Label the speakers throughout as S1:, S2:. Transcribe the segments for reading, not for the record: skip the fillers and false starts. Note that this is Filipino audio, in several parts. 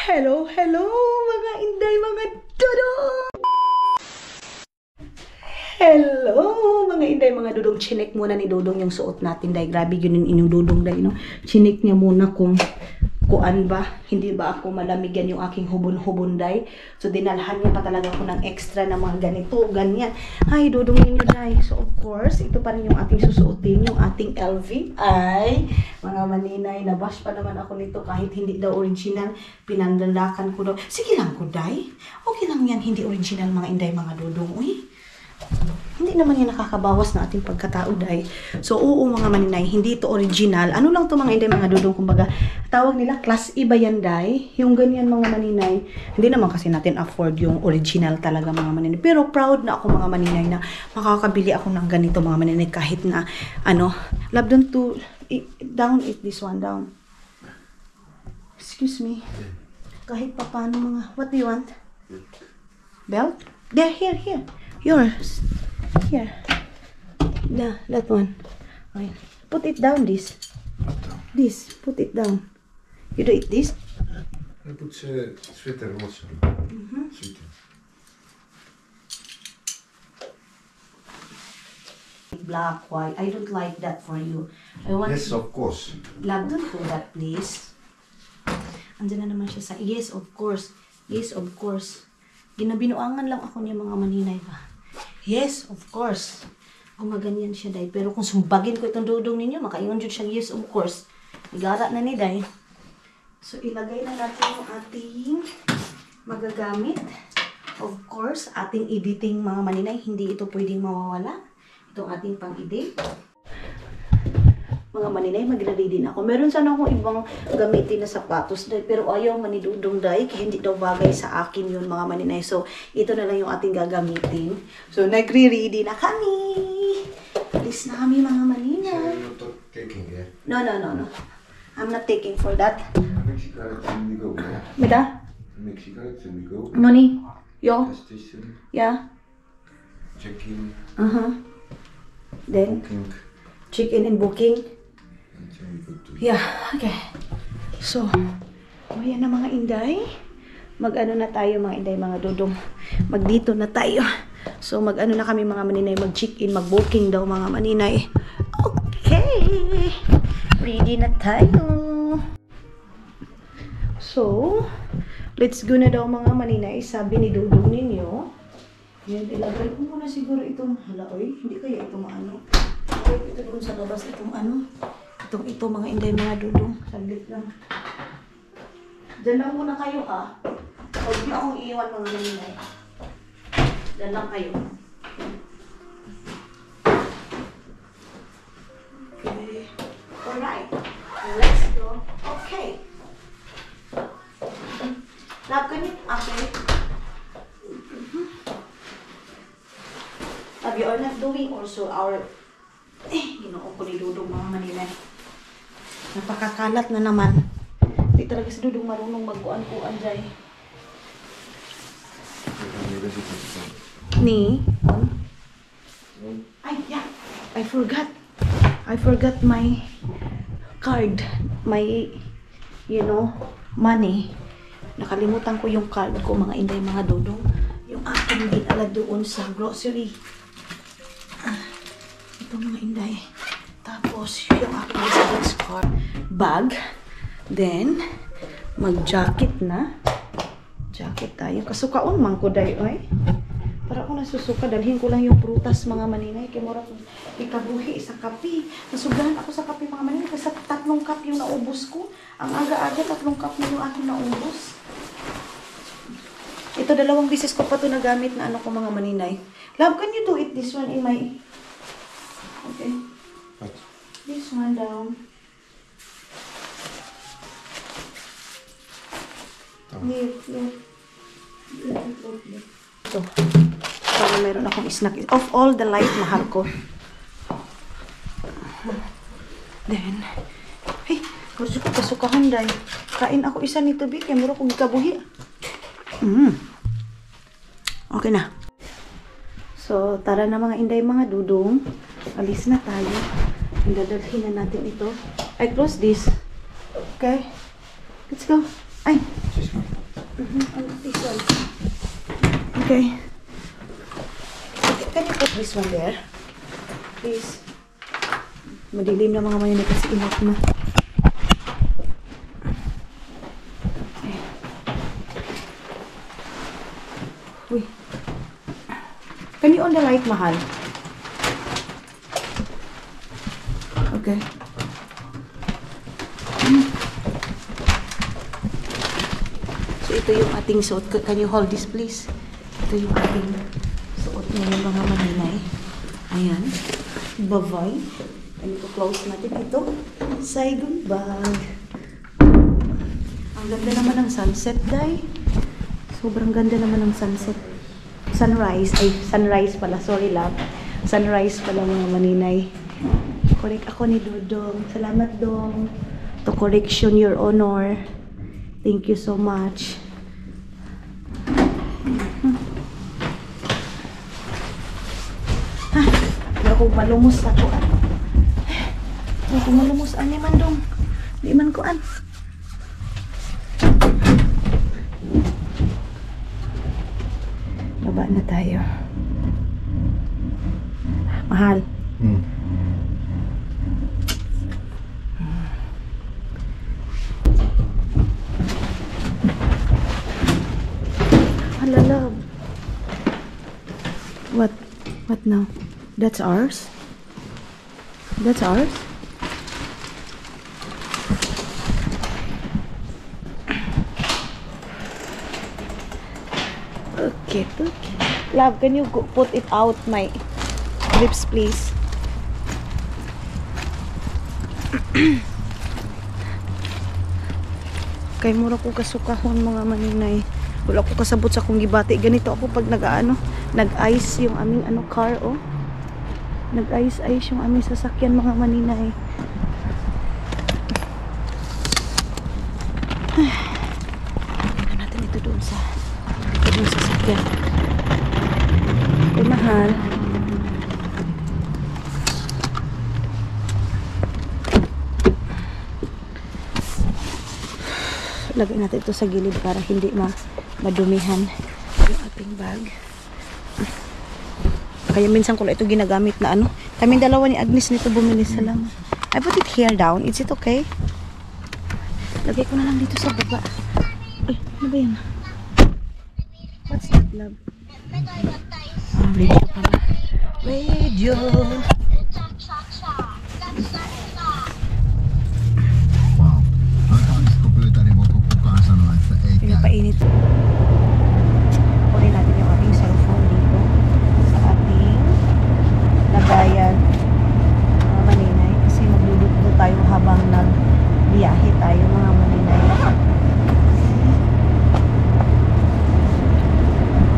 S1: Hello, hello mga inday, mga dudong! Hello mga inday, mga dudong. Chinek muna ni Dudong yung suot natin, day. Grabe yun yung inyong Dudong, day, no? Chinek niya muna kung kuan ba, hindi ba ako malamig yan yung aking hubon-hubon, day. So dinalhan niya pa talaga ko ng extra na mga ganito, ganyan. Ay, Dudong ninyo, day. So of course, ito pa rin yung ating susuotin, yung ating LV. Ay, mga maninay, nabash pa naman ako nito kahit hindi daw original. Pinandalakan ko daw. Sige lang ko, day. Okay lang yan, hindi original, mga inday, mga Dudong. Uy, hindi naman yan nakakabawas na ating pagkatao, day. So, oo mga maninay, hindi ito original. Ano lang to mga inday, mga Dudong, kumbaga, tawag nila class iba yan, day. Yung ganyan mga maninay, hindi naman kasi natin afford yung original talaga mga maninay. Pero proud na ako mga maninay na makakabili ako ng ganito mga maninay kahit na, ano, love don't to, down it, this one, down. Excuse me. Kahit pa paano mga, what do you want? Belt? There, here. Yours. Here. That one. Okay. Put it down, this. This. Put it down. You do it this?
S2: I put sweater also. Sweater.
S1: Black, white. I don't like that for you. I want.
S2: Yes, of course.
S1: Love, don't do that, please. Andiyan na naman siya sa, yes, of course. Yes, of course. Ginabinuangan lang ako niya mga maninay ba. Yes, of course. Gumaganyan siya, day. Pero kung sumbagin ko itong Dudong ninyo, makaingon dyan siya, yes, of course. Igara na ni, day. So, ilagay na natin yung ating magagamit. Of course, ating editing mga maninay. Hindi ito pwedeng mawawala. Itong ating pang-edit. Mga maninay, mag-ready din ako. Meron sana akong ibang gamitin na sapatos, day, pero ayaw man ni Dudong, day, kaya hindi daw bagay sa akin yun mga maninay. So, ito na lang yung ating gagamitin. So, nagre-ready na kami. Alis na kami mga maninay.
S2: So you're not taking, yeah?
S1: No. I'm not taking for that.
S2: Mexico, we go, yeah?
S1: Mida?
S2: Mexico, we go.
S1: Noni? Yo?
S2: Gas station,
S1: Yeah?
S2: check-in,
S1: Then,
S2: booking,
S1: check-in and booking.
S2: and then we go to...
S1: Yeah, okay. So, ayan na mga inday. Mag-ano na tayo mga inday, mga Dudong. Magdito na tayo. So, mag-ano na kami mga maninay. Mag-check-in, mag-booking daw mga maninay. Okay. Ready na tayo. So, let's go na daw mga maninay. Sabi ni Dudong ninyo. Yan, ilagay ko muna siguro itong halaoy. Hindi kaya itong ano. Ito doon sa labas, itong ano. Ito mga inday, mga Dudong. Saglit lang. Diyan lang muna kayo ha. Huwag niyo akong iiwan mga maninay. Diyan lang kayo. Okay. Alright. Let's go. Okay. Love, can you? Okay. Love, you are not doing also our... Ginoo ko ni Dudong mga maninay. Napakakalat na naman. Hindi talaga si Dudong marunong magkuan-kuan dyan. Ni? Ay, yeah. I forgot my card. My, money. Nakalimutan ko yung card ko, mga inday, mga Dudong. Yung aking dinala doon sa grocery. Ito mga inday. Tapos, yung aking sports car bag. Then, mag-jacket na. Jacket tayo. Kasukaon man ko dayo ay. Para ako nasusuka, dalhin ko lang yung prutas mga maninay. Kaya mura ko ikabuhi sa kape. Nasugahan ako sa kape mga maninay. Kasi 3 cup yung naubos ko. Ang aga-aga 3 cup na yung aking naubos. Ito 2 beses ko pa ito nagamit na ano ko mga maninay. Love, can you do it this one in my... Okay.
S2: What?
S1: This one down. Here. Ito. Para meron akong snack. Of all the light, mahal ko. Then, hey, gusto ko kasukahan dahil. Kain ako isa nito, Bik. Kaya mura kong ikabuhi. Okay na. So, tara na mga inday, mga Dudong. Alis na tayo. Dadalhin na natin ito. I close this. Okay? Let's go. Ay! Okay. Can you put this one there? Please. Madilim na mga manini kasi inot na. Okay. Uy. Can you on the right, mahal? Okay. So, ito yung ating suot. Can you hold this, please? Ito yung ating suot ngayon, mga maninay. Ayan. Bye-bye. And close natin ito. Saigon bag. Ang ganda naman ng sunset, day. Sobrang ganda naman ng sunset. Sunrise. Ay, sunrise pala. Sorry, love. Sunrise pala, mga maninay. Correct ako ni Dodong. Salamat, Dong. To correction, Your Honor. Thank you so much. Ha? Hindi ako malumos ako. Hindi ako malumos. Ano man, Dong? Di man ko an. Baba na tayo. Mahal. Hala, love. What? What now? That's ours? That's ours? Okay, okay. Love, can you go put it out my lips, please? Kay mura ko kasukahon, mga maninay. Wala ko kasabot sa kong gibati. Ganito ako pag nag-ice yung aming car, oh. Nag-ice yung aming sasakyan, mga maninay. Ano natin ito doon sa sasakyan. Okay, mahal. Lagay natin ito sa gilid para hindi madumihan yung ating bag. Kaya minsan ko lang ito ginagamit na ano. Kaming dalawa ni Agnes nito bumili sa lang. I put it here down. Is it okay? Lagay ko na lang dito sa baba. Ay, ano ba yan? What's that, love? Radio pala. Radio! Pinapainit. Kunin natin yung ating cellphone dito sa ating lagayan, mga maninay, kasi magluluto tayo habang nagbiyahe tayo, mga maninay.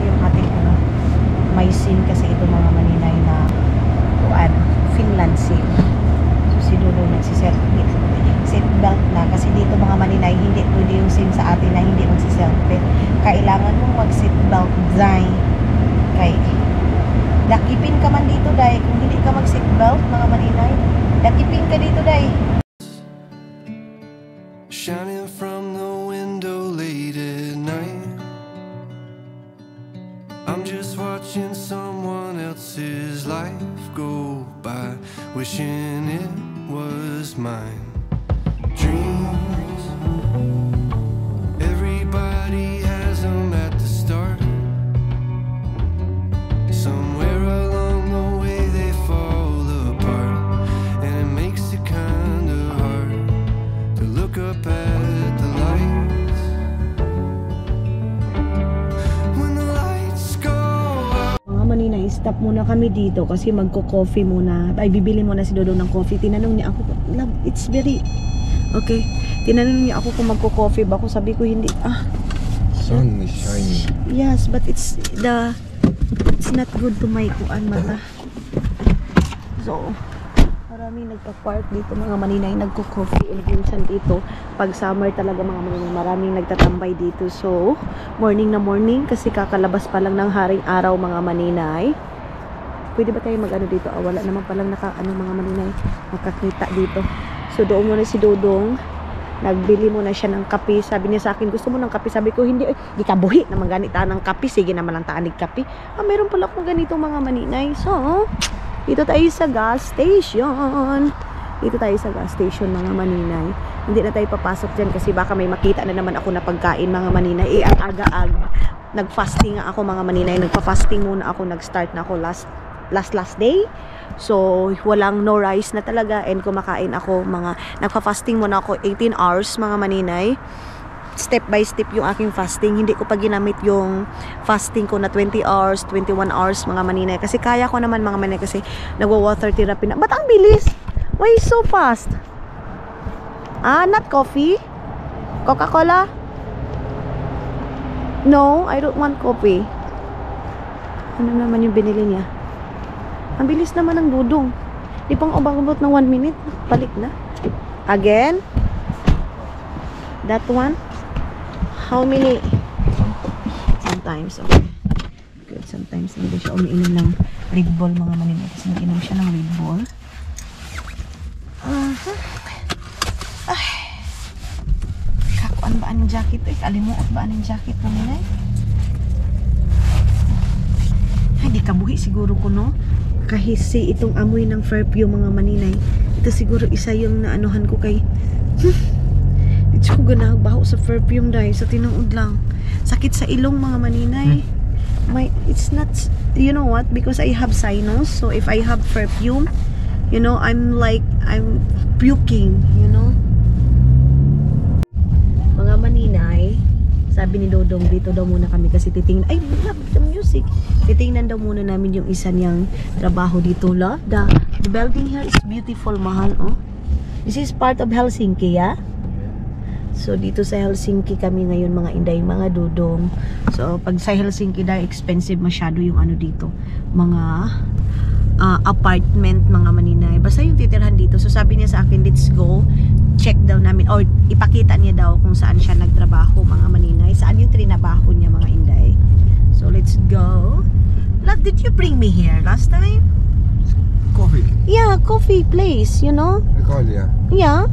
S1: Yung ating may SIM kasi ito, mga maninay, na Finland SIM. So si Dudo seatbelt na kasi dito, mga maninay, hindi pwede yung SIM sa atin na hindi magsiselfie. Kailangan mong mag-seatbelt, day. Kay dakipin ka man dito, day. Kung hindi ka mag-seatbelt, mga maninay, dakipin ka dito, day.
S3: Shining from the window late at night, I'm just watching someone else's life go by, wishing it was mine. Dreams, everybody has them at the start. Somewhere along the way they fall apart, and it makes it kind of hard to look up at the lights when the lights go out.
S1: Mga maninay, stop muna kami dito kasi magko-coffee muna. Ay, bibili muna si Dodo ng coffee. Tinanong niya ako, love, it's very okay. Tinanong niya ako kung magko-coffee ba ako. Sabi ko hindi.
S2: Sun is shining.
S1: Yes, but it's not good to my mata. So, maraming nagpa-park dito, mga maninay, nagko-coffee. And minsan dito, pag summer talaga, mga maninay, maraming nagtatambay dito. So, morning na morning kasi kakalabas pa lang ng haring araw, mga maninay. Pwede ba tayo mag-ano dito? Wala naman palang mga maninay makakita dito. So, doon muna si Dodong. Nagbili muna siya ng kape. Sabi niya sa akin, gusto mo ng kape? Sabi ko, hindi. Di ka buhi naman ganita ng kape. Sige naman lang taanig kape. Meron pala akong ganito mga maninay. So, dito tayo sa gas station. Dito tayo sa gas station mga maninay. Hindi na tayo papasok dyan kasi baka may makita na naman ako na pagkain mga maninay. Ang aga-aga. Nag-fasting nga ako mga maninay. Nagpa-fasting muna ako. Nag-start na ako last day. So, walang no rice na talaga and kumakain ako nagpa-fasting muna ako 18 hours mga maninay. Step by step yung aking fasting. Hindi ko pa ginamit yung fasting ko na 20 hours, 21 hours mga maninay. Kasi kaya ko naman mga maninay kasi nagwa-water therapy na. Ba't ang bilis? Why so fast? Not coffee? Coca-Cola? No, I don't want coffee. Ano naman yung binili niya? Ang bilis naman ng dudong. Di pang abang-abot ng 1 minute. Balik na. Again. That one. How many? Sometimes. Okay. Good. Sometimes hindi siya umiinom ng Red Bull mga maninay. Kasi nag-inom siya ng Red Bull. Ay. Kakuan ba ang jacket? Kalimuot ba ang jacket maninay? Ay, di kabuhi siguro ko no? Kahisi itong amoy ng perfume mga maninay. Ito siguro isa yung naanuhan ko kay ito ko ganabaho sa perfume dahil sa tinuod lang. Sakit sa ilong mga maninay. It's not, you know what, because I have sinus, so if I have perfume, you know, I'm puking, you know. Mga maninay, sabi ni Dodong, dito daw muna kami kasi titingnan, I love the music. Titingnan daw muna namin yung isa niyang trabaho dito. The building here is beautiful, mahal, oh. This is part of Helsinki, yeah? So, dito sa Helsinki kami ngayon, mga inday, mga Dodong. So, pag sa Helsinki dahil expensive masyado yung ano dito. Mga apartment, mga maninay. Basta yung titirhan dito. So, sabi niya sa akin, let's go. Check daw namin, or ipakita niya daw kung saan siya nagtrabaho, mga maninay. Saan yung trinabaho niya, mga inday. So, let's go. Love, did you bring me here last time?
S2: Coffee.
S1: Yeah, coffee place, you know?
S2: Italia.
S1: Yeah.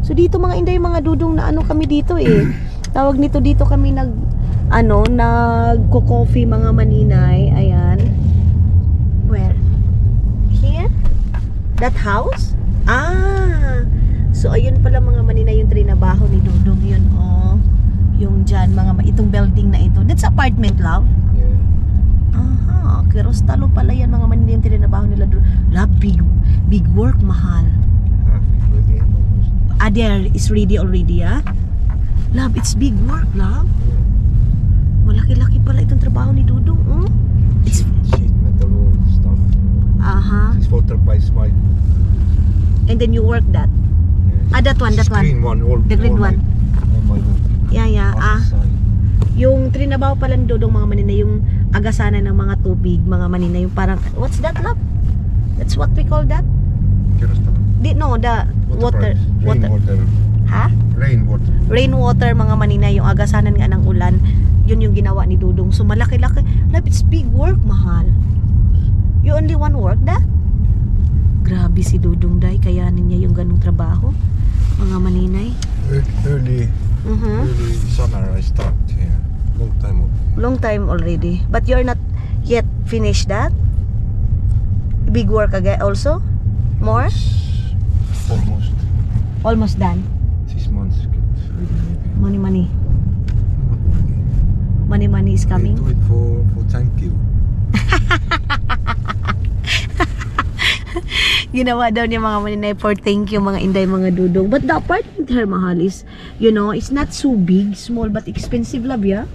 S1: So, dito mga inday, mga Dudong na ano kami dito eh. Tawag nito dito kami nagko-coffee mga maninay. Ayan. Where? Here? That house? So, ayun pala mga maninay yung trinabaho ni Dudong yun, oh. Yung dyan, itong building na ito. That's apartment, love?
S2: Yeah.
S1: Aha, Kerostalo pala yan mga maninay yung trinabaho nila. Love, big work, mahal.
S2: Ready almost.
S1: There is ready already, ah? Love, it's big work, love. Malaki-laki pala itong trabaho ni Dudong, oh. It's
S2: Sheet metal wall stuff. It's water by smile.
S1: And then you work that. That one.
S2: Green one.
S1: The green one.
S2: All my room.
S1: Yeah.
S2: Outside.
S1: Yung trinabaho pala ni Dodong mga maninay, yung agasanan ng mga tubig, mga maninay, yung parang, what's that, love? That's what we call that?
S2: Kerosene.
S1: No, the water.
S2: Rainwater.
S1: Ha?
S2: Rainwater.
S1: Rainwater, mga maninay, yung agasanan nga ng ulan, yun yung ginawa ni Dodong. So, malaki-laki. Love, it's big work, mahal. You only one work that? Grabe si Dodong, day. Kayanin niya yung ganung trabaho. Mga maninay.
S2: Early summer I start here. Long time ago.
S1: Long time already. But you're not yet finished that? Big work again also? More?
S2: It's
S1: Almost done.
S2: 6 months.
S1: Money.
S2: Not money.
S1: Money is coming.
S2: I do it for thank you.
S1: Ginawa daw niya mga maninay for thank you, mga inday, mga Dudong. But the apartment here, mahal, is, you know, it's not so big, small, but expensive, love, yeah?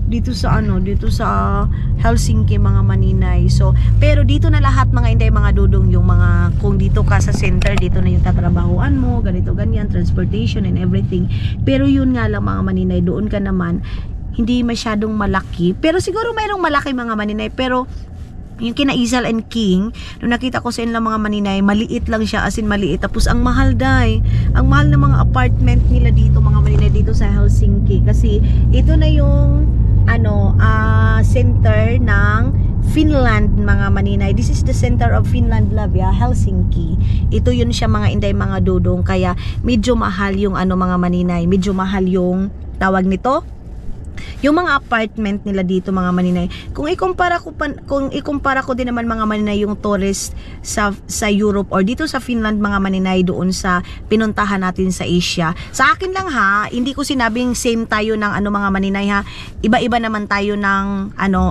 S1: Dito sa Helsinki, mga maninay. So, pero dito na lahat, mga inday, mga Dudong, yung mga, kung dito ka sa center, dito na yung tatrabahuan mo, ganito, ganyan, transportation and everything. Pero yun nga lang, mga maninay, doon ka naman, hindi masyadong malaki. Pero siguro mayroong malaki, mga maninay, pero yung kina Isal and King, nung nakita ko sa inyo mga maninay, maliit lang siya, as in maliit. Tapos ang mahal, day. Ang mahal ng mga apartment nila dito, mga maninay, dito sa Helsinki. Kasi ito na yung center ng Finland, mga maninay. This is the center of Finland, love, yeah? Helsinki. Ito yun siya, mga inday, mga dudong. Kaya medyo mahal yung ano, mga maninay. Medyo mahal yung tawag nito, yung mga apartment nila dito, mga maninay. Kung ikumpara ko din naman, mga maninay, yung tourist sa Europe or dito sa Finland, mga maninay, doon sa pinuntahan natin sa Asia. Sa akin lang ha, hindi ko sinabing same tayo ng ano, mga maninay ha. Iba-iba naman tayo ng ano,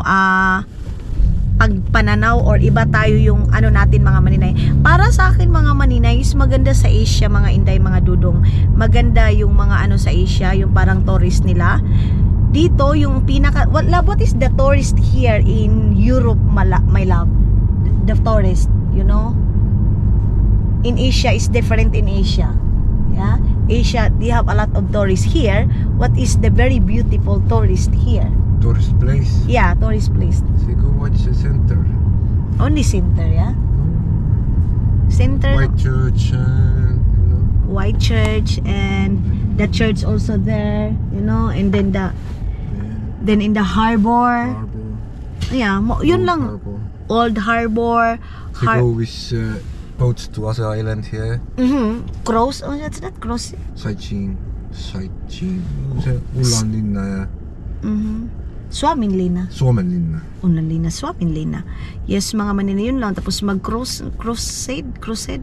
S1: pagpananaw or iba tayo yung ano natin, mga maninay. Para sa akin, mga maninay, is maganda sa Asia, mga inday, mga dudong. Maganda yung mga ano sa Asia, yung parang tourist nila. Dito yung pinaka, what is the tourist here in Europe, my love? The tourist, you know? In Asia is different in Asia. Yeah? Asia, they have a lot of tourists here. What is the very beautiful tourist here?
S2: Tourist place.
S1: Yeah, tourist place.
S2: So go watch the center.
S1: Only center, yeah? Center.
S2: White church and
S1: White church and the church also there, you know, and then in the harbor. Yeah, yun lang.
S2: Harbor.
S1: Old harbor.
S2: So go with boats to other island here.
S1: Cross. Oh, that's not cross.
S2: Sightseeing. Ulanlinna.
S1: Suomenlinna.
S2: Suomenlinna.
S1: Unalina, Suomenlinna. Yes, mga maninay, yun lang. Tapos crusade,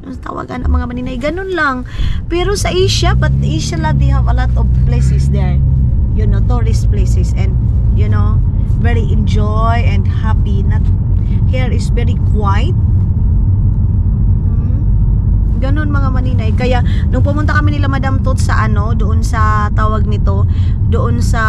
S1: ang tawagan ng mga maninay, ganun lang. Pero sa Asia, but Asia, they have a lot of places there. You know, tourist places, and you know, very enjoy and happy. Not here is very quiet. Ganun, mga maninay. Kaya nung pumunta kami nila Madam Tot sa ano, doon sa tawag nito, doon sa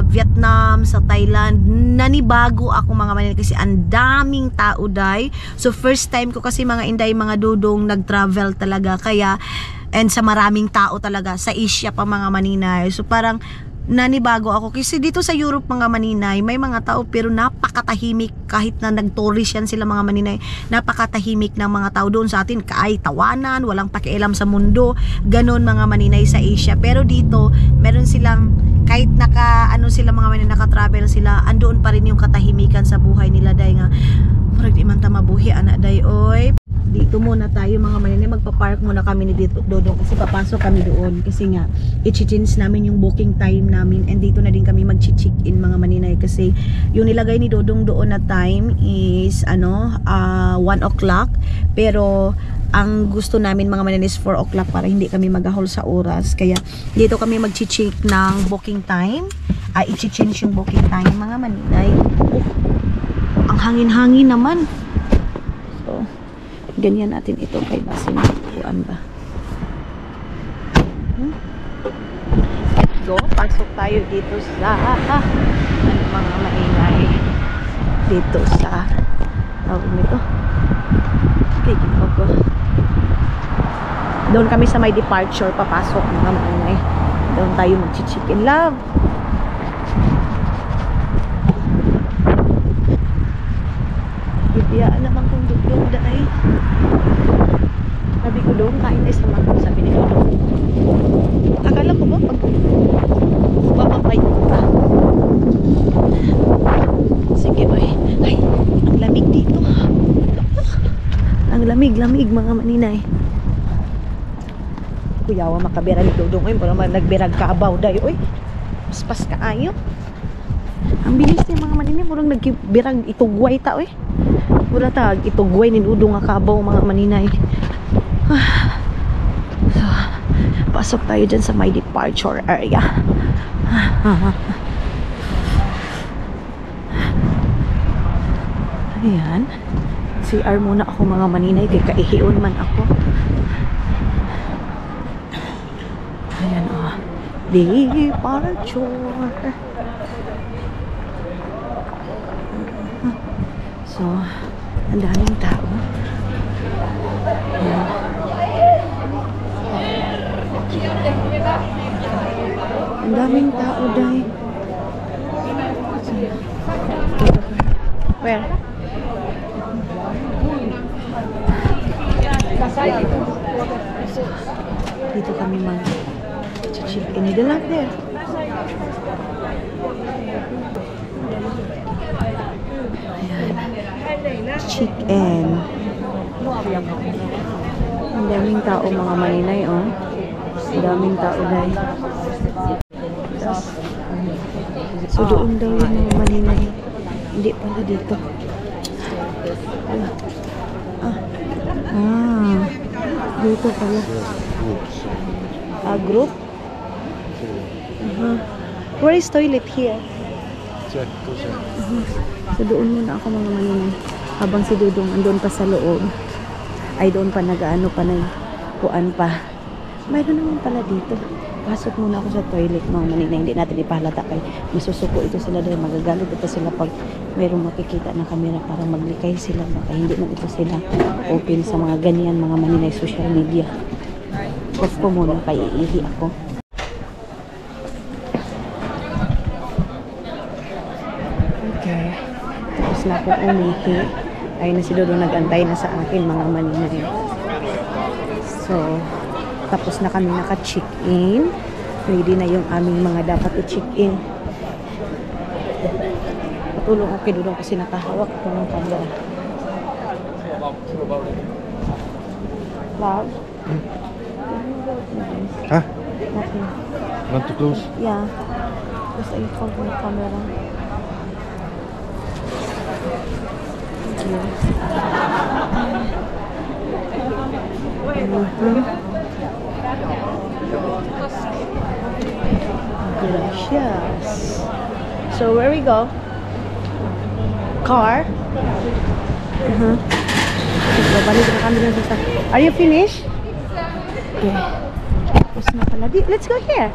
S1: Vietnam, sa Thailand, nanibago ako, mga maninay, kasi ang daming tao, day. So first time ko kasi, mga inday, mga dudong, nag-travel talaga. Kaya, and sa maraming tao talaga sa Asia pa, mga maninay. So parang nanibago ako kasi dito sa Europe, mga maninay, may mga tao pero napakatahimik. Kahit na nag-tourist yan sila, mga maninay, napakatahimik ng mga tao. Doon sa atin, kaay tawanan, walang pakialam sa mundo, ganon, mga maninay, sa Asia. Pero dito, meron silang, kahit ano sila, mga maninay, naka-travel sila, andoon pa rin yung katahimikan sa buhay nila, day nga, parang di man ta mabuhi, anak, day, oy. Dito muna tayo, mga maninay, magpa-park muna kami ni Dodong kasi papasok kami doon kasi nga i-change namin yung booking time namin, and dito na din kami mag-check in, mga maninay, kasi yung nilagay ni Dodong doon na time is 1 o'clock, pero ang gusto namin, mga maninay, is 4 o'clock para hindi kami magahol sa oras. Kaya dito kami mag-check ng booking time, i-change yung booking time, mga maninay. Ang hangin-hangin naman. So ganyan natin ito kay basin kuan ba. Let's go. Pasok tayo dito sa mga maingay dito sa tawag nito. Okay, ko. Doon kami sa may departure, papasok, mga maingay. Doon tayo mag-chicken, love. Bibiyaan naman kung dugdog dahil. Sabi ko doon, kain tayo sa mga, sabi ni Dodong. Akala ko ba pag papapay pa? Sige boy. Ay, ang lamig dito. Ang lamig, mga maninay. Kuyawa makabira ni Dodong. Ay, parang nagbirag ka abaw dayo. Uy, paspas ka ayo. Ang bilis niya, mga maninay. Parang nagbirag itugway ta. Uy, pura tag itugway ni Dodong nga kabaw, mga maninay. So, pasok tayo dyan sa my departure area. Ayan. CR muna ako, mga maninay, kay kaihion man ako. Ayan, departure. So, ang daming tao. Ayan. Ang daming tao, day. Where? Dito kami mag-check in. The lot there. Ayan. chicken. Ang daming tao mga maninay, oh. Ang daming tao dahil. So doon daw yung mga maninay. Hindi pala dito. Dito pala. Group? Where is toilet here?
S2: Check.
S1: So doon muna ako mga maninay. Habang si Dudong andun pa sa loob. Ay doon pa nag-ano pa kuan pa. Mayroon naman pala dito. Pasok muna ako sa toilet mga maninay. Hindi natin ipahalata kay masusuko ito sila dahil magagalit ito sila pag mayroong makikita na camera para maglikay sila. Baka hindi na ito sila open sa mga ganyan mga maninay social media. Off ko muna kay iihi ako. Okay. Tapos na akong umihi. Ay na si Dodo nag-antay na sa akin mga maninay. So, tapos na kami naka-check-in. Ready na yung aming mga dapat i-check-in. Patulong ako kay Dodo kasi nakahawak ko ng camera. Love?
S2: Huh?
S1: Nothing.
S2: Not too close?
S1: Yeah. Just I hold my camera. Gracias. So where we go? Car? Babalik na kami dun sa... Are you finished? Okay. Tapos na pala. Let's go here.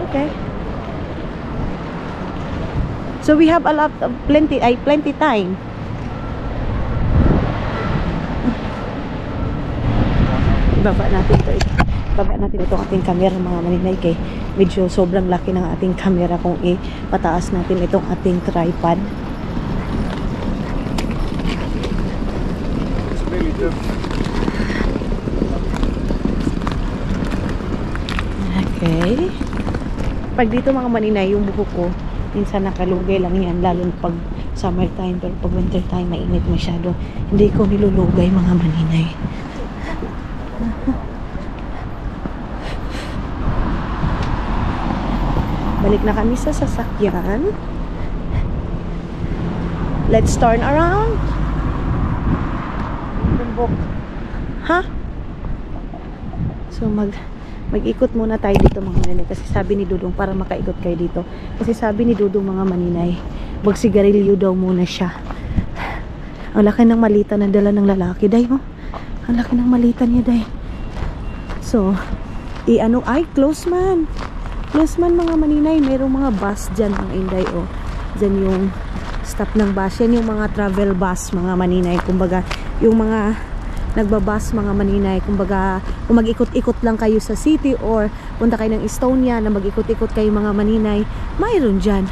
S1: Okay. So we have a lot of plenty time. Baba natin itong ating camera mga maninay kay medyo sobrang laki ng ating camera kung ipataas natin itong ating tripod. Okay. Pag dito mga maninay, yung buhok ko minsan nakalugay lang yan, lalo pag summer time, pero pag winter time mainit masyado, hindi ko nilulugay mga maninay. Balik na kami sa sasakyan. Let's turn around. Ha? So mag-ikot muna tayo dito mga maninay kasi sabi ni Dudong para makaikot kayo dito. Kasi sabi ni Dudong mga maninay, magsigarilyo daw muna siya. Ang laki ng malita na dala ng lalaki, day mo. Ang laki ng malita niya, day. So, close man. Close man mga maninay. Mayroong mga bus dyan mga inday, oh. Dyan yung stop ng bus. Yan yung mga travel bus mga maninay. Kumbaga, yung mga nagbabas mga maninay, kumbaga kung mag-ikot-ikot lang kayo sa city or punta kayo ng Estonia na mag-ikot-ikot kayo mga maninay, mayroon dyan.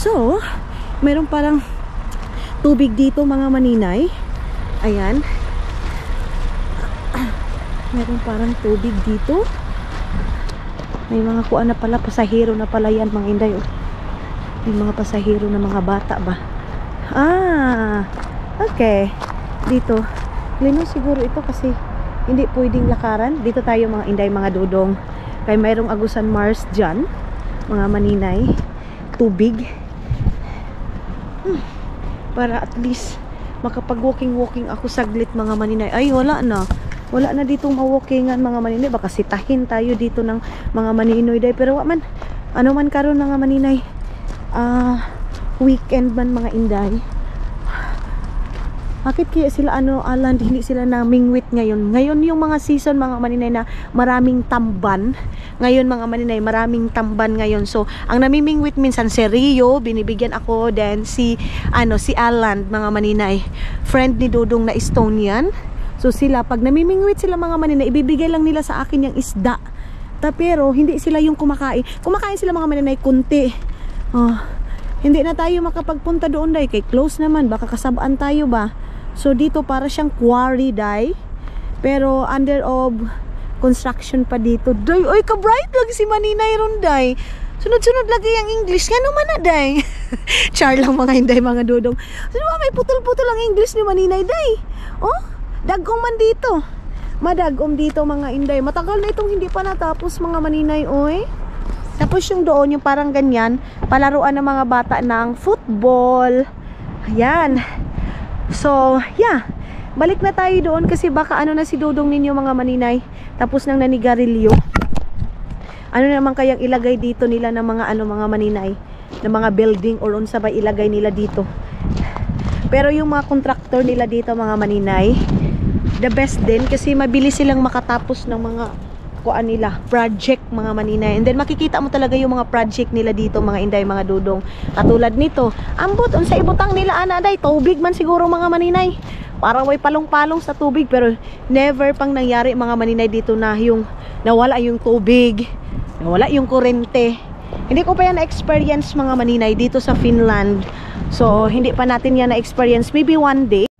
S1: So, mayroon parang tubig dito mga maninay. Ayan. Mayroon parang tubig dito. May mga kuan na pala, pasahero na pala yan mga inday. May mga pasahero na mga bata ba? Okay. Dito. Lino siguro ito kasi hindi pwedeng lakaran. Dito tayo mga inday, mga dudong. Kaya mayroong Agusan Mars dyan. Mga maninay. Tubig. Para at least makapag-walking ako saglit mga maninay. Ay, wala na. Wala na ditong ma-walkingan mga maninay. Baka sitahin tayo dito ng mga maninoy day. Pero man, ano man karon mga maninay. Weekend man mga inday. Bakit kaya sila Alan, hindi sila namingwit ngayon? Ngayon yung mga season mga maninay na maraming tamban. Ngayon mga maninay, maraming tamban ngayon. So, ang namimingwit minsan si Rio, binibigyan ako, then si Alan mga maninay. Friend ni Dudong na Estonian. So sila, pag namimingwit sila mga maninay, ibibigay lang nila sa akin yung isda. Pero hindi sila yung kumakain. Kumakain sila mga maninay, kunti. Hindi na tayo makapagpunta doon day. Kay close naman, baka kasabaan tayo ba? So dito para siyang quarry day. Pero under of construction pa dito. Day, oy ka-bright lang si maninay ron day. Sunod-sunod lagi yung English. Nga naman na day. Char lang mga Inday, mga dudong. So, may putol-putol ang English ni Maninay day. Oh, dagong man dito. Madagom dito mga Inday. Matagal na itong hindi pa natapos mga Maninay, oy. Tapos yung doon, yung parang ganyan, palaruan ng mga bata ng football. Ayan. So, yeah. Balik na tayo doon kasi baka ano na si Dudong ninyo mga Maninay. Tapos nang nanigarilyo. Ano naman kayang ilagay dito nila ng mga ano mga Maninay, ng mga building or unsa ba ilagay nila dito. Pero yung mga contractor nila dito mga Maninay, the best din kasi mabilis silang makatapos ng mga kuan nila, project mga Maninay. And then makikita mo talaga yung mga project nila dito mga Inday, mga Dudong. Katulad nito, ambot unsa ibutang nila ana day, tubig man siguro mga Maninay. Parang may palong-palong sa tubig pero never pang nangyari mga Maninay dito na yung nawala yung tubig, nawala yung kuryente. Hindi ko pa yan na-experience mga Maninay dito sa Finland. So hindi pa natin yan na-experience, maybe one day.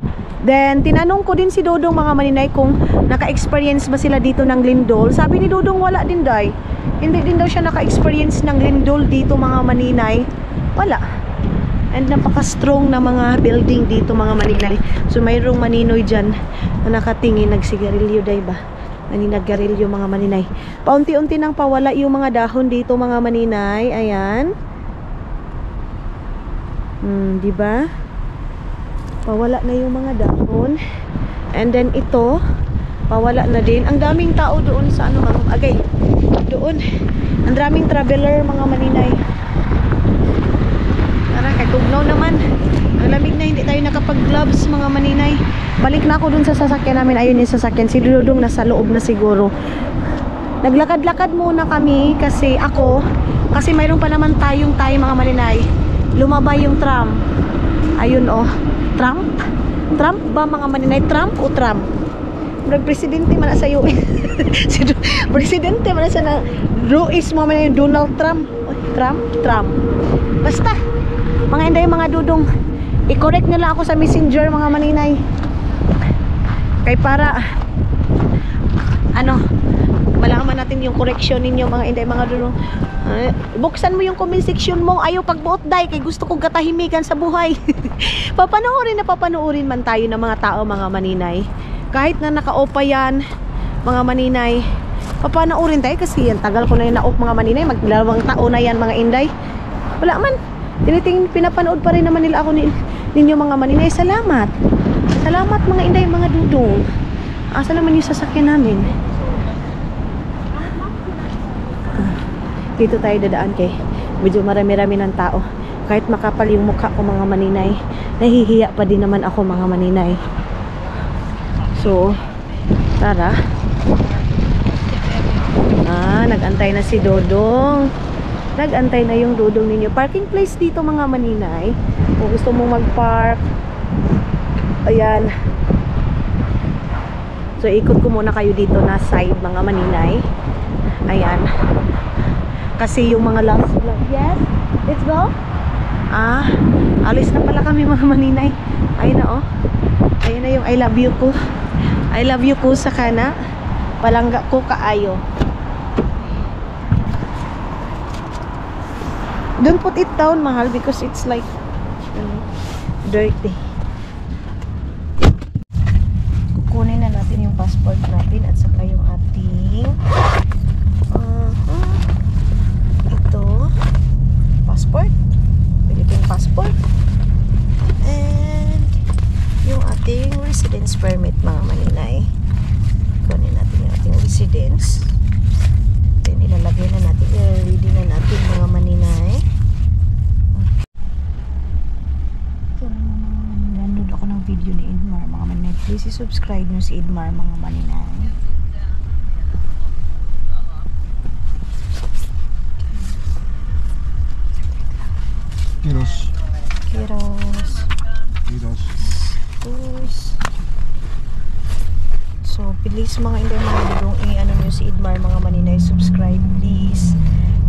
S1: Then tinanong ko din si Dudong mga Maninay kung naka-experience ba sila dito ng lindol. Sabi ni Dudong wala din day. Hindi din daw siya naka-experience ng lindol dito mga Maninay. Wala. And napaka-strong na mga building dito mga Maninay. So mayroong Maninoy dyan na nakatingin, nagsigarilyo day ba? Naninagarilyo mga Maninay. Paunti-unti nang pawala yung mga dahon dito mga Maninay. Ayan. Diba? Pawala na yung mga dahon. And then ito, pawala na din. Ang daming tao doon sa ano mga agay. Doon. Ang daming traveler mga Maninay. Tara, kay tugnaw naman. Ang lamig na, hindi tayo nakapag-gloves mga Maninay. Balik na ako dun sa sasakyan namin. Ayun yung sasakyan. Si Dudong nasa loob na siguro. Naglakad-lakad muna kami kasi mayroon pa naman tayong mga Maninay. Lumabay yung tram. Ayun oh. Trump? Trump ba mga Maninay? Trump o Trump? Presidente man na sa iyo. Presidente man na sa na Ruiz mo man yung Donald Trump. Trump. Basta mga Inday, mga Dudong, i-correct nila ako sa messenger mga Maninay. Kay para ano, malaman natin yung correction ninyo mga Inday, mga Dudong. Buksan mo yung comment section mo. Ayaw pagbuot day kay gusto kong katahimikan sa buhay. Papanoorin man tayo ng mga tao mga Maninay. Kahit na naka-opa yan mga Maninay, papanoorin tayo kasi yan tagal ko na yung na-off mga Maninay. Maglalawang taon na yan mga Inday. Wala man. Pinapanood pa rin naman nila ako ninyo mga Maninay. Salamat mga Inday, mga Dudong. Asa naman yung sasakyan namin? Dito tayo dadaan kay medyo marami-rami ng tao. Kahit makapal yung mukha ko mga Maninay, nahihiya pa din naman ako mga Maninay. So tara. Nag-antay na si Dudong. Nag-antay na yung Dudong ninyo. Parking place dito mga Maninay. Kung gusto mong mag-park, ayan. So ikot ko muna kayo dito na side mga Maninay. Ayan. Kasi yung mga last vlog. Yes, let's go. Alis na pala kami mga Maninay. Ayun na oh. Ayun na yung I love you ko. I love you ko sa kana. Palangga ko kaayo. Don't put it down mahal because it's like dirty. Kukunin na natin yung passport natin at saka yung ating passport, Philippine passport, and yung ating residence permit mga Maninay. Kunin natin yung ating residence, then ilalagay na natin, i-ready na natin mga Maninay. Nanood ako ng video ni Idmar mga Maninay. Please subscribe nyo si Idmar mga Maninay. Kiros. So please mga Inday, mga Dudong, i-ano nyo si Idmar mga Maninay, subscribe please.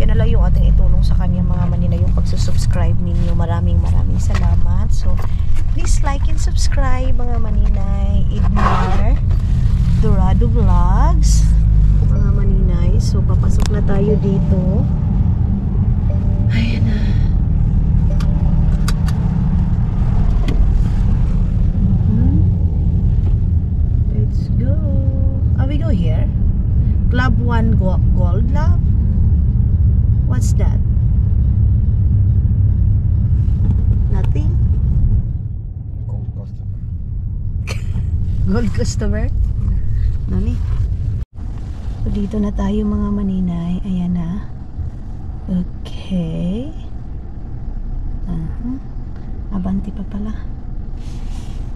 S1: Yan na lang yung ating itulong sa kanya mga Maninay, yung pagsusubscribe ninyo. Maraming salamat. So please like and subscribe mga Maninay. Idmar Dorado Vlogs mga Maninay. So papasok na tayo dito. Ayan na. that? Nothing?
S2: Old customer.
S1: Gold customer? Nani? So, dito na tayo mga maninay. Ayan na. Okay. Abanti pa pala.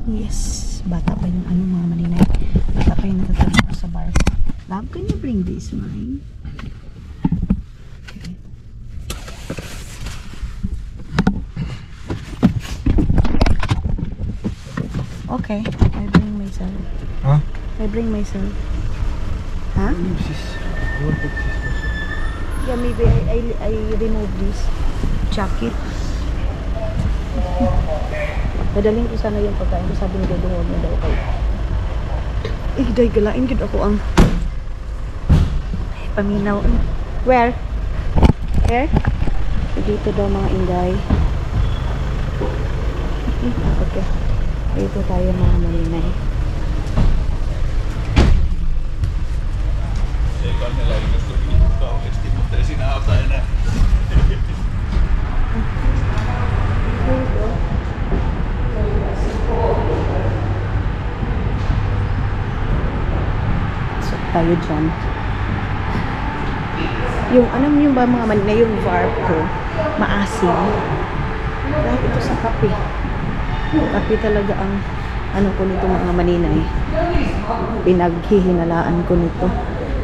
S1: Yes. Bata pa yung ano mga maninay. Bata pa yung natatrabaho sa bar. Love, can you bring this mine? Okay. Okay. I bring myself.
S2: Huh?
S1: I bring myself. Huh?
S2: Use this. You want to take this also?
S1: Yeah, maybe I remove this jacket. Dadaling ko sana yung pagkain ko. Sabi ni Dodong huwag na daw kayo. Day, galain gid ako ang paminaw. Where? Here? Dito daw mga inday. Okay. Dito tayo mga maninay. So, tayo dyan. Yung, alam niyo ba mga maninay, yung varp ko, maasim. Dahil ito sa kape. Kape talaga ang ano ko nito mga maninay. Pinaghihinalaan ko nito.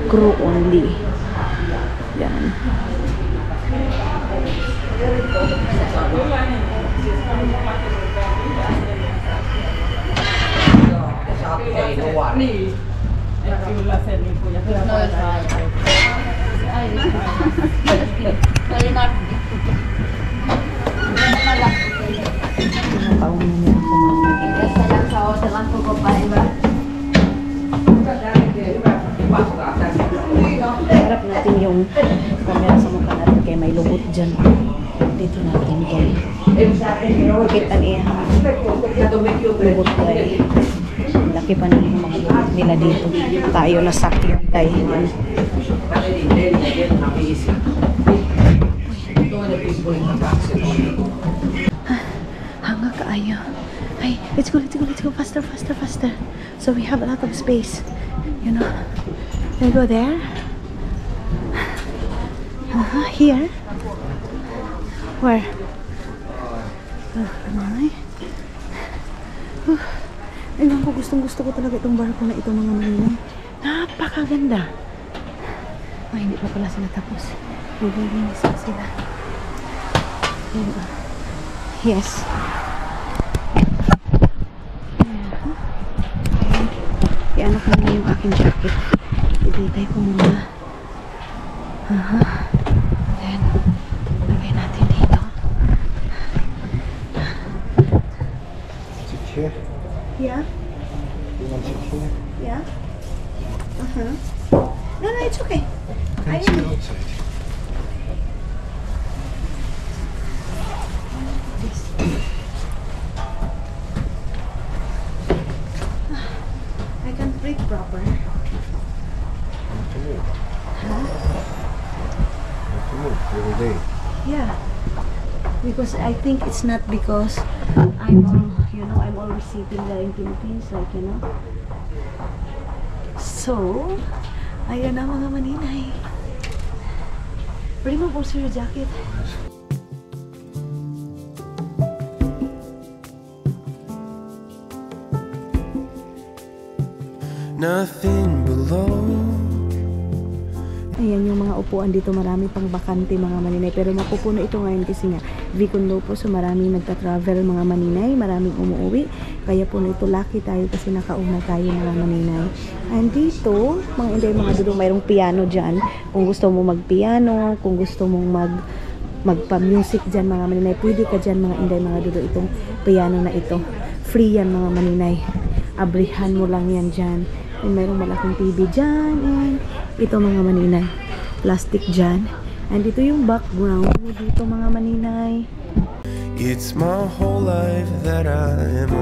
S1: Crew only. Yan. Pinapawin na nila ako mga harap natin yung camera sa mukha natin kaya may lubot dyan. Dito natin dyan. Bakit ang ihang lubot ay laki pa ng mga lubot nila dito. Tayo na sakyan tayo. Hanga kaayo. Ay, let's go, faster. So we have a lot of space. You know. Can we go there? Here? Where? Ewan ko, gustong-gusto ko talaga itong barko na ito mga maninay. Napakaganda. Ay, hindi pa pala sila tapos. Naglilinis pa sila. Yes. Iano ko muna yung aking jacket. Ibitay ko muna. Then, lagay natin dito.
S2: Sit here.
S1: Yeah?
S2: You want to sit here?
S1: Yeah? No, it's okay.
S2: Can you sit outside?
S1: I can't breathe proper.
S2: You have to move.
S1: Huh?
S2: You have to move every day.
S1: Yeah. Because I think it's not because I'm always sitting there in Philippines, like, you know. So, ayan na mga maninay. Bring mo po your jacket.
S3: Nothing below.
S1: Ayan yung mga upuan dito, marami pang bakante mga maninay, pero mapupuno ito ngayon kasi nga Vicondo po, so maraming nagta-travel mga maninay, maraming umuwi, kaya po ito lucky tayo kasi nakauna tayo mga maninay. And dito, mga inday mga dudong, mayroong piano dyan, kung gusto mo mag-piano, kung gusto mong magpa-music dyan mga maninay, pwede ka dyan mga inday mga dudong, itong piano na ito, free yan mga maninay, abrihan mo lang yan dyan. And mayroong malaking TV dyan. And ito mga maninay. Plastic dyan. And ito yung background mo dito mga maninay.
S3: It's my whole life that I am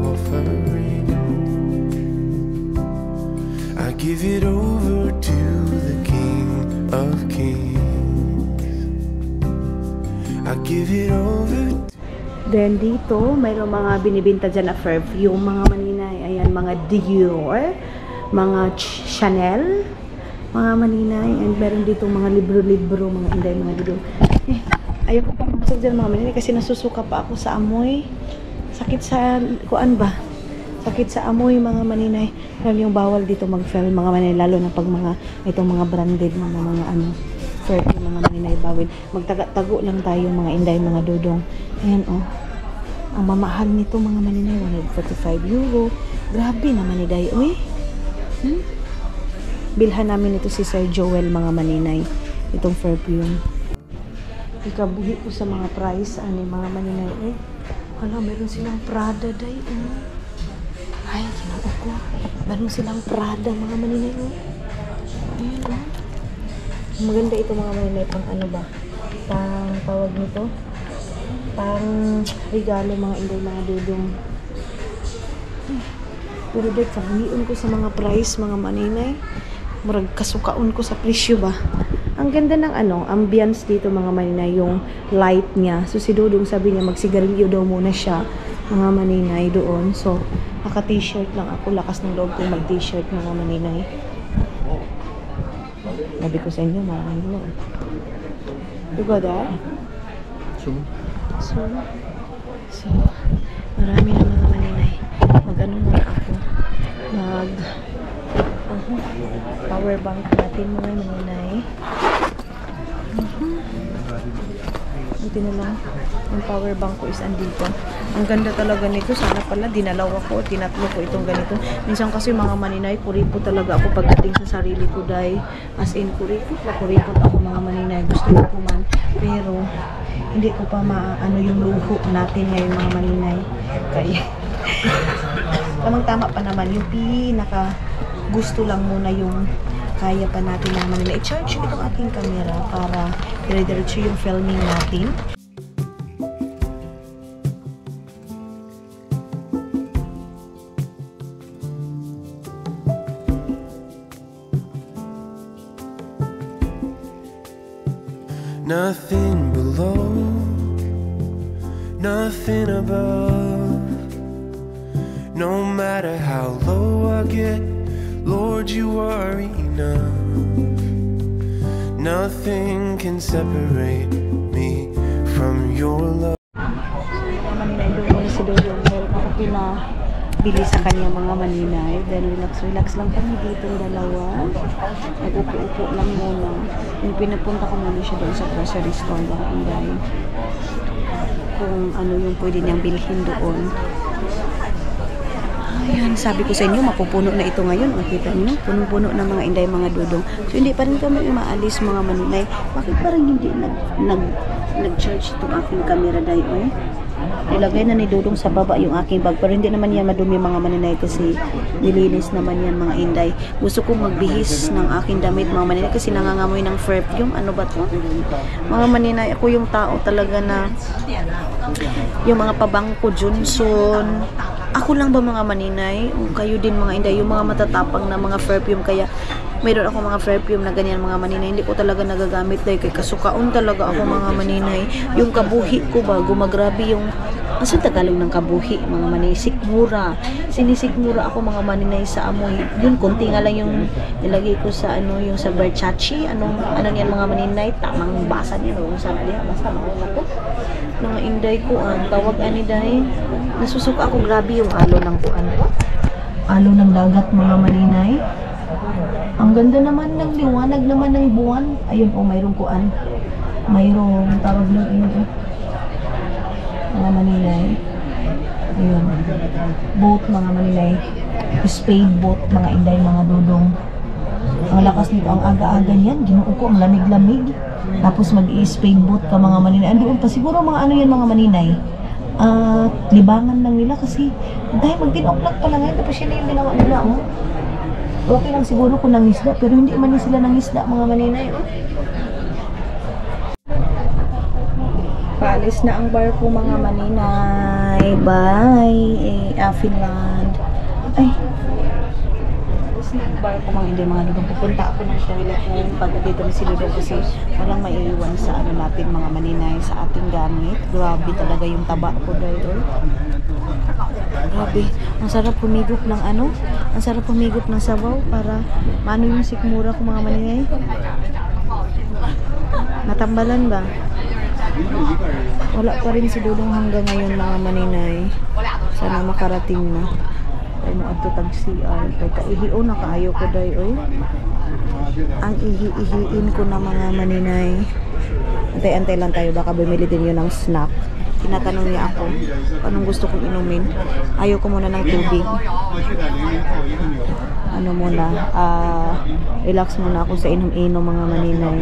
S3: offering. I give it over to the King of Kings. I give it over.
S1: Then dito, mayroong mga binibinta dyan na perfume, mga maninay. Ayan, mga Dior, mga Chanel, mga maninay. And meron dito mga libro-libro, mga inday, mga dito. Ayaw ko pang masag dyan mga maninay kasi nasusuka pa ako sa amoy. Sakit sa, kuan ba? Sakit sa amoy mga maninay. Lalo yung bawal dito mag-film mga maninay, lalo na pag mga, itong mga branded mga ano, perfume mga maninay bawal. Magtago lang tayo mga inday, mga dudong. Ayan oh. Ang mamahal nito mga maninay, 145 euro. Grabe naman ni Day. Uy. Bilhan namin ito si Sir Joel mga maninay. Itong perfume. Ikabuhi ko sa mga price ani mga maninay eh. Hala, meron silang Prada Day. Ay, ginoo ko. Meron silang Prada mga maninay oh. Ayan oh. Maganda ito mga maninay pang ano ba? Pang tawag nito. Pang regalo mga inday, mga dudong. Pero dahil kabuhiin ko sa mga price mga maninay, marag kasukaon ko sa presyo ba. Ang ganda ng ano, ambience dito mga maninay, yung light niya. So si Dudong sabi niya magsigarilyo daw muna siya mga maninay doon. So naka t-shirt lang ako, lakas ng loob kong mag t-shirt mga maninay. Sabi ko sa inyo mga maninay. You go there? So, marami na mga maninay. Mag-ano muna ako. Power bank natin mga maninay. Buti na lang. Ang power bank ko is andito. Ang ganda talaga nito. Sana pala dinalawa ko. Tinatlo ko itong ganito. Minsan kasi mga maninay, kuripot talaga ako pagdating sa sarili ko dahil as in kuripot ako mga maninay. Gusto ko man. Pero hindi ko pa maano yung luho natin ngayon mga maninay. Kaya tamang-tama pa naman yung pinaka gusto lang muna yung kaya pa natin mga maninay. I-charge itong aking camera para dire-diretso yung filming natin.
S3: Nothing below, nothing above. No matter how low I get, Lord, you are enough. Nothing can separate me from your love.
S1: Maninay, doon muna si Dudong. Meron ako pinabili sa kanya mga maninay. Then relax lang kami dito dalawa. Nag-upo-upo lang muna. Yung pinapunta ko muna siya doon sa grocery store mga inday. Kung ano yung pwede niyang bilhin doon. Ayan, sabi ko sa inyo, mapupuno na ito ngayon. Makita niyo, puno-puno na mga inday, mga dudong. So, hindi pa rin kami umaalis mga maninay. Bakit parang hindi nag-charge itong aking camera dahil? Nilagay na ni Dudong sa baba yung aking bag. Pero hindi naman yan madumi mga maninay kasi nilinis naman yan mga inday. Gusto kong magbihis ng aking damit mga maninay kasi nangangamoy ng perfume. Ano ba to? Mga maninay, ako yung tao talaga na yung mga pabangko Johnson. Ako lang ba mga maninay? O kayo din mga inday, yung mga matatapang na mga perfume. Kaya mayroon ako mga perfume na ganyan mga maninay. Hindi ko talaga nagagamit dahil kay kasukaon talaga ako mga maninay. Yung kabuhi ko ba, gumagrabe yung Asa Tagalog ng kabuhi, mga maninay, sikmura. Sinisikmura ako mga maninay sa amoy. Yun, konti nga lang yung nilagay ko sa ano, yung sa Versace. Ano niyan mga maninay, tamang basa niya. No? Sabi niya, basta mauna ko. Mga inday ko, tawag ani dahil. Nasusuka ako, grabe yung alo ng kuan. Alo ng dagat mga maninay. Ang ganda naman ng liwanag naman ng buwan. Ayun, mayroong kuan. Mayroong tawag ng inyo. Mga maninay. Ayun. Boat mga maninay. Spade boat mga inday, mga dudong. Ang lakas nito, ang aga-aga niyan. Ginoo ko, ang lamig-lamig. Tapos mag-i-spade boat ka mga maninay. Andoon pa siguro mga ano yan mga maninay. Libangan lang nila kasi dahil mag-10 o'clock pa lang ngayon. Tapos yun na yung ginawa nila. Okay lang siguro kung nangisda. Pero hindi man sila nangisda mga maninay. Paalis na ang barko mga maninay. Bye. Finland. Ay. Paalis snack bar ko mga hindi mga dudong. Pupunta ako ng toilet ngayon pag dito ni si Dudong kasi walang maiiwan sa ano natin mga maninay sa ating gamit. Grabe talaga yung taba ko dahil. Grabe, ang sarap humigop ng ano, ang sarap humigop ng sabaw para maano yung sikmura ko mga maninay. Natambalan ba? Wala pa rin si Dudong hanggang ngayon mga maninay. Sana makarating na. Ay mo ato tag CR kay kaihiyo na kaayo ko day oy. Ang ihiin ko na mga maninay. Antay-antay lang tayo baka bumili din yun ng snack. Tinatanong niya ako anong gusto kong inumin. Ayaw ko muna ng tubig. Ano muna, relax muna ako sa inom-inom mga maninay.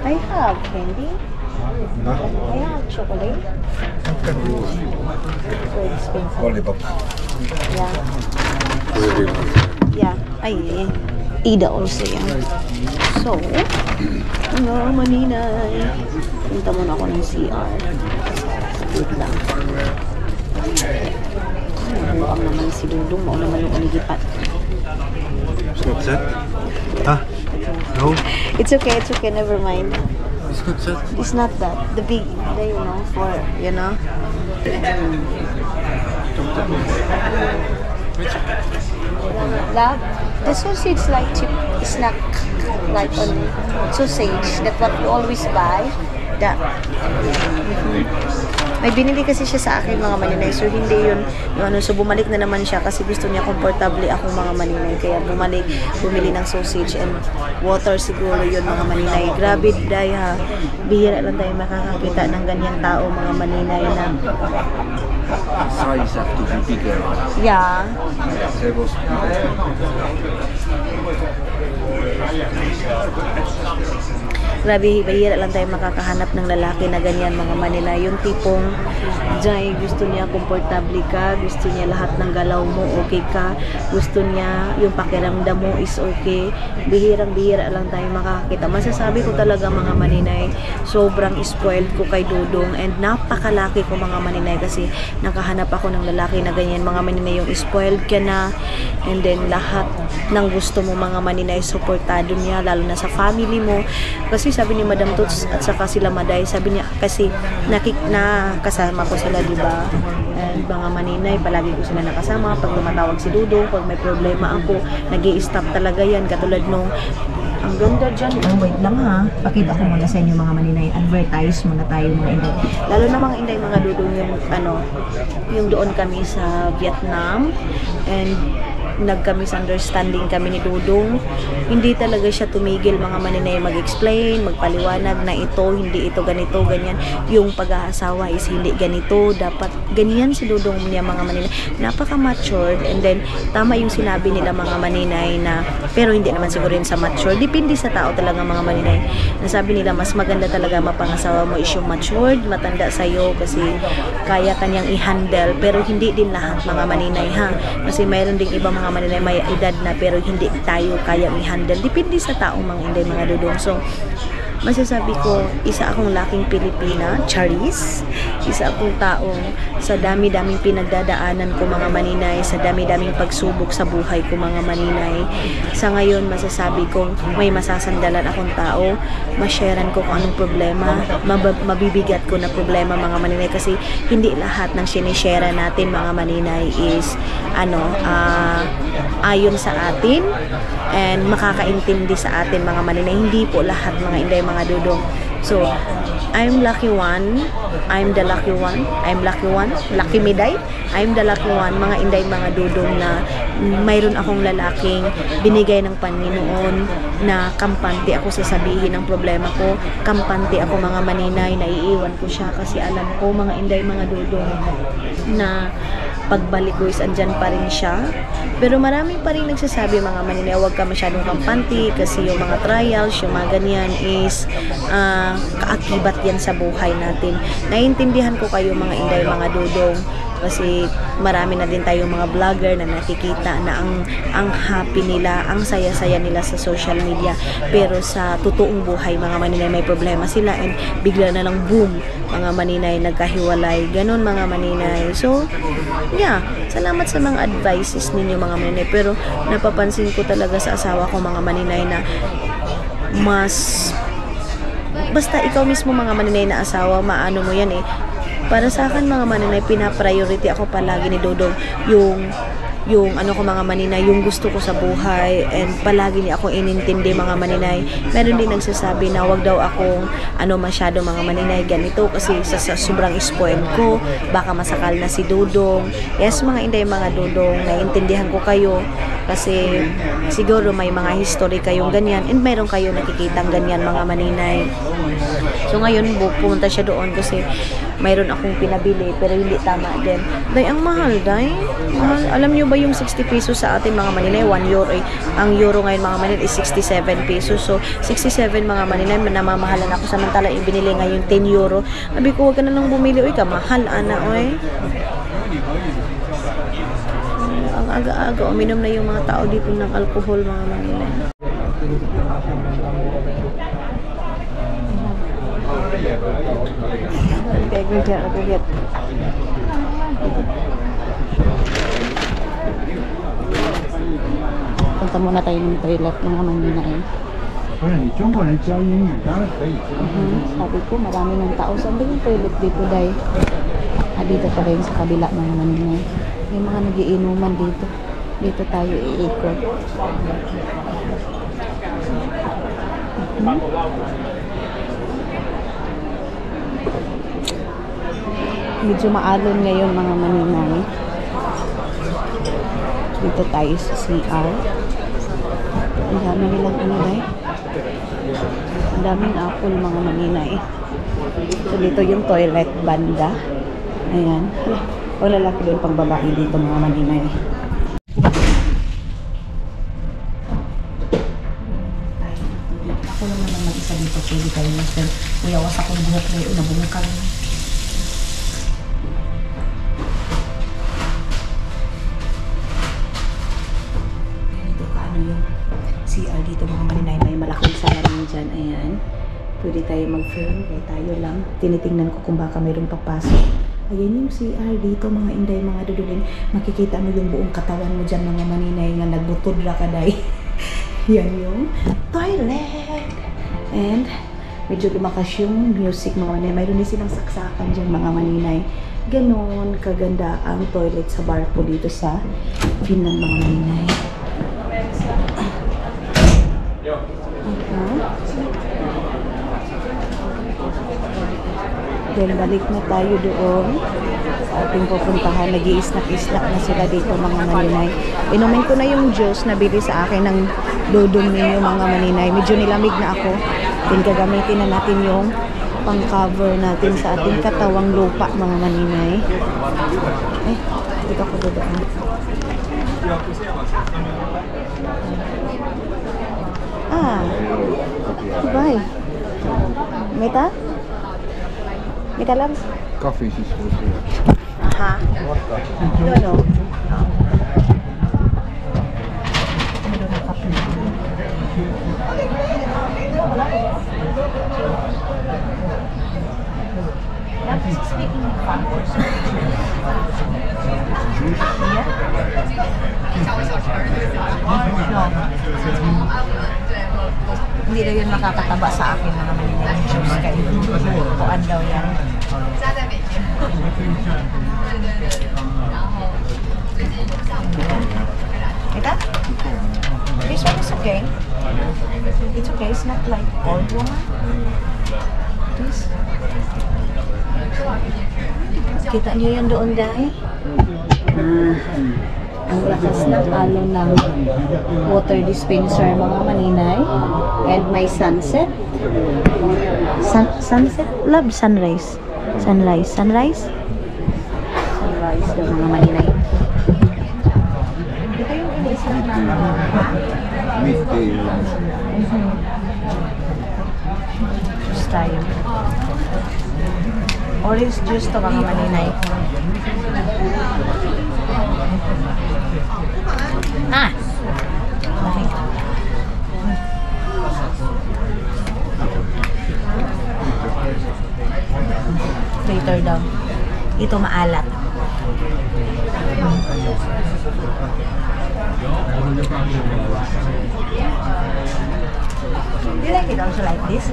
S1: I have candy. I have chocolate. So expensive.
S2: Lollipop.
S1: Yeah.
S2: Really want
S1: Yeah. Ay, Ida also yan. So, ano, maninay. Punta muna ako ng CR. Wait lang. Mabuang naman si Dudong. Mao naman yung aligipat.
S2: It's not set? Huh? No?
S1: It's okay, never mind.
S2: It's not set?
S1: It's not that. The big, you know, for, you know. Love, the sausage like chip snack like on sausage that what you always buy. That. May binili kasi siya sa akin mga maninay, so hindi yun ano, so bumalik na naman siya kasi gusto niya komportable akong mga maninay, kaya bumili ng sausage and water siguro yun mga maninay. Grabe day ha, bihira lang tayo makakakita ng ganyang tao mga maninay na
S2: Size have to be bigger.
S1: yeah.
S2: Tables.
S1: Grabe, bahira lang tayo makakahanap ng lalaki na ganyan mga Manila. Yung tipong Jai, gusto niya komportable ka, gusto niya lahat ng galaw mo okay ka, gusto niya yung pakiramdam mo is okay. Bihirang-bihira lang tayo makakakita. Masasabi ko talaga mga Maninay, sobrang spoiled ko kay Dudong and napakalaki ko mga Maninay kasi nakahanap ako ng lalaki na ganyan mga Maninay, yung spoiled ka na and then lahat ng gusto mo mga Maninay, supportado niya lalo na sa family mo. Kasi sabi ni Madam Toots at saka sila Maday, sabi niya kasi nakasama ko sila, diba? And mga Maninay, palagi ko sila nakasama. Pag tumatawag si Dudong, pag may problema ako, nag-i-stop talaga yan. Katulad nung, ang ganda dyan. Oh, wait lang ha. Pakita ko muna sa inyo mga Maninay. Advertise muna tayo mga Inday. Lalo na mga Inday, mga Dudong yung, yung doon kami sa Vietnam. And nagka-misunderstanding kami ni Dudong. Hindi talaga siya tumigil mga Maninay mag-explain, magpaliwanag na ito, hindi ito ganito, ganyan. Yung pag-aasawa is hindi ganito, dapat ganyan si Dudong niya mga Maninay. Napaka-matured and then tama yung sinabi nila mga Maninay na, pero hindi naman siguro yun sa mature. Depende sa tao talaga mga Maninay. Nasabi nila mas maganda talaga mapangasawa mo is yung matured, matanda sa'yo kasi kaya kanyang i-handle, pero hindi din lahat mga Maninay ha. Kasi mayroon ding iba mga Maninay may edad na pero hindi tayo kayang i-handle. Depende sa tao mga Inday mga Dudong. So, masasabi ko, isa akong laking Pilipina, Charis. Isa akong taong sa dami-daming pinagdadaanan ko mga Maninay, sa dami-daming pagsubok sa buhay ko mga Maninay. Sa ngayon, masasabi ko, may masasandalan akong tao, masharean ko kung anong problema, mabibigat ko na problema mga Maninay kasi hindi lahat ng sinishare natin mga Maninay is ayon sa atin and makakaintindi sa atin mga Maninay. Hindi po lahat mga Inday mga Dudong. So, I'm lucky one. I'm the lucky one. I'm lucky one. Lucky Miday. I'm the lucky one. Mga Inday mga Dudong na mayroon akong lalaking binigay ng Panginoon na kampante ako sasabihin ng problema ko. Kampante ako mga Maninay. Naiiwan ko siya kasi alam ko mga Inday mga Dudong na pagbalik ko is andyan pa rin siya. Pero marami pa rin nagsasabi mga Maninay, huwag ka masyadong kampante kasi yung mga trials, yung mga ganyan is kaakibat yan sa buhay natin. Naiintindihan ko kayo mga Inday, mga Dudong. Kasi marami na din tayong mga vlogger na nakikita na ang happy nila, ang saya-saya nila sa social media. Pero sa totoong buhay, mga maninay, may problema sila and bigla na lang boom, mga maninay nagkahiwalay. Ganon, mga maninay. So, yeah, salamat sa mga advices ninyo, mga maninay. Pero napapansin ko talaga sa asawa ko, mga maninay, na mas basta ikaw mismo, mga maninay na asawa, maano mo yan eh. Para sa akin, mga maninay, pina-priority ako palagi ni Dodong yung ano ko, mga maninay, yung gusto ko sa buhay, and palagi niya akong inintindi, mga maninay. Meron din nagsasabi na wag daw akong masyado, mga maninay, ganito kasi sa sobrang spoiled ko, baka masakal na si Dodong. Yes, mga inday, mga Dodong, naiintindihan ko kayo kasi siguro may mga history kayong ganyan and mayroon kayo nakikitang ganyan, mga maninay. So ngayon pumunta siya doon kasi mayroon akong pinabili pero hindi tama din. Day, ang mahal, day. Mahal. Alam niyo ba yung 60 pesos sa atin, mga maninay, 1 euro eh. Ang euro ngayon, mga maninay, is 67 pesos. So 67, mga maninay, namamahalan ako, samantala ibinili ngayon 10 euro. Sabi ko, wag ka na lang bumili, uy, kamahal, ana, oy. Ang aga-aga, uminom na yung mga tao dito ng alcohol, mga maninay. Agad. Punta muna tayo ng toilet, mga maninay. Sabi ko, marami ng tao. Saan ba yung toilet dito, day? Dito pala yung sa kabila, mga maninay. May mga nagiinuman dito. Dito tayo iikot. Medyo maalon ngayon, mga maninay. Dito tayo sa CR. Ang dami nilang anilay. Ang daming apple, mga maninay. So dito yung toilet banda. Ayan. O lalaki din pang babae dito, mga maninay. Ako lang naman mag-isa dito. Pwede kayo master. Uyawas akong buhok na yun. Nabungkag. CR dito, mga maninay, may malaking salamin dyan. Ayan, pwede tayo mag-film, kaya tayo lang tinitingnan ko kung baka mayroong papasok. Ayan yung CR dito, mga inday, mga dudulin. Makikita mo yung buong katawan mo dyan, mga maninay, nga nagbutod ra kaday. Yan yung toilet. And medyo lumakas yung music, mga maninay. Mayroon din silang saksakan dyan, mga maninay. Ganon kaganda ang toilet sa barko dito sa Finland, mga maninay. Then balik na tayo doon sa ating pupuntahan. Nag-i-snack-snack na sila dito, mga maninay. Inumin ko na yung juice na bili sa akin ng Dodong ninyo, mga maninay. Medyo nilamig na ako. Then gagamitin na natin yung pang-cover natin sa ating katawang lupa, mga maninay. Dito ako doon. Bye. Meta? Meta lang?
S2: Coffee is supposed to.
S1: Aha. No. Hindi daw yan makakataba sa akin, mga maninay. Juice kayo. Kuan daw yan. Ito? This one is okay. It's okay. It's not like old one. This. Kita niyo yan doon, dahil? Ang lakas ng alon ng water dispenser, mga maninay. And may sunset. Sunset? Love, sunrise. Sunrise daw, mga maninay. Ito yung inisip na
S2: Midday.
S1: Just tayo. Orange juice to mga maninay. Ah! Lamig. Later daw. Ito maalat. Do you like it also like this?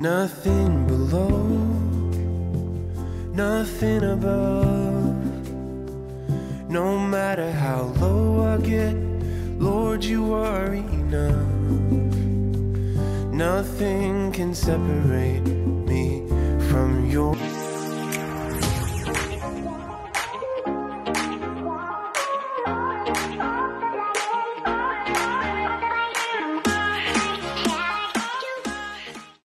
S3: Nothing below, nothing above. No matter how low I get, Lord, you are enough. Nothing can separate me from your